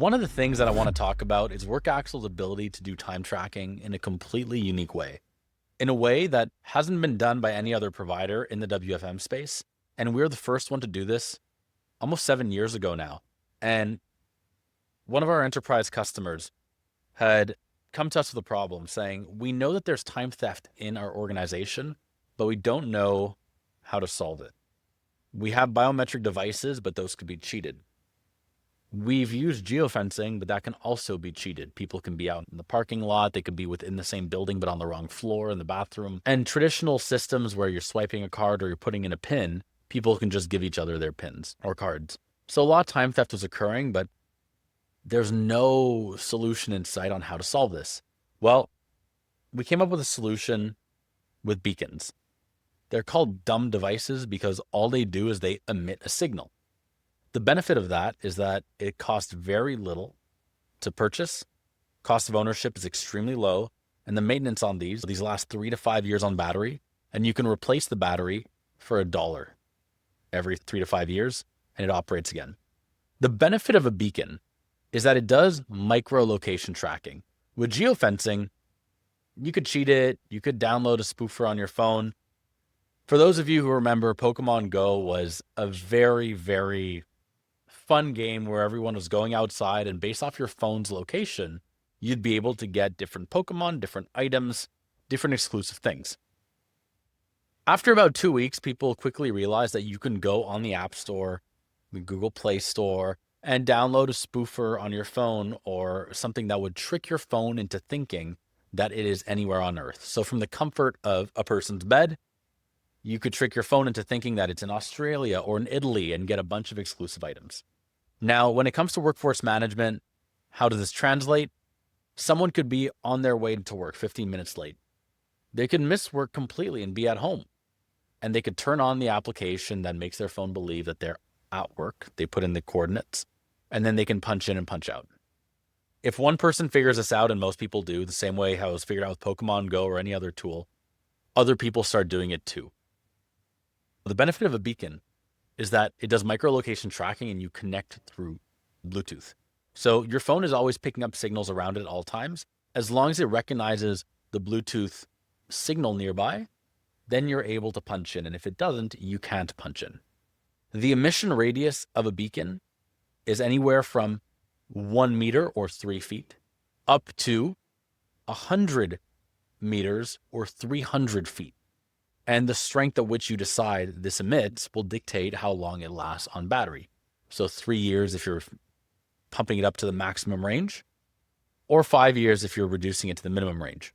One of the things that I want to talk about is WorkAxle's ability to do time tracking in a completely unique way, in a way that hasn't been done by any other provider in the WFM space. And we're the first one to do this almost 7 years ago now. And one of our enterprise customers had come to us with a problem saying, we know that there's time theft in our organization, but we don't know how to solve it. We have biometric devices, but those could be cheated. We've used geofencing, but that can also be cheated. People can be out in the parking lot. They could be within the same building, but on the wrong floor in the bathroom. And traditional systems where you're swiping a card or you're putting in a pin, people can just give each other their pins or cards. So a lot of time theft was occurring, but there's no solution in sight on how to solve this. Well, we came up with a solution with beacons. They're called dumb devices because all they do is they emit a signal. The benefit of that is that it costs very little to purchase. Cost of ownership is extremely low. And the maintenance on these last 3 to 5 years on battery. And you can replace the battery for $1 every 3 to 5 years, and it operates again. The benefit of a beacon is that it does micro-location tracking. With geofencing, you could cheat it. You could download a spoofer on your phone. For those of you who remember, Pokemon Go was a very, very fun game where everyone was going outside, and based off your phone's location, you'd be able to get different Pokemon, different items, different exclusive things. After about 2 weeks, people quickly realized that you can go on the App Store, the Google Play Store, and download a spoofer on your phone or something that would trick your phone into thinking that it is anywhere on Earth. So from the comfort of a person's bed, you could trick your phone into thinking that it's in Australia or in Italy and get a bunch of exclusive items. Now, when it comes to workforce management, how does this translate? Someone could be on their way to work 15 minutes late. They could miss work completely and be at home. And they could turn on the application that makes their phone believe that they're at work. They put in the coordinates, and then they can punch in and punch out. If one person figures this out, and most people do, the same way how it was figured out with Pokemon Go or any other tool, other people start doing it too. The benefit of a beacon is that it does micro-location tracking and you connect through Bluetooth. So your phone is always picking up signals around it at all times. As long as it recognizes the Bluetooth signal nearby, then you're able to punch in. And if it doesn't, you can't punch in. The emission radius of a beacon is anywhere from 1 meter or 3 feet up to 100 meters or 300 feet. And the strength at which you decide this emits will dictate how long it lasts on battery. So 3 years if you're pumping it up to the maximum range, or 5 years if you're reducing it to the minimum range.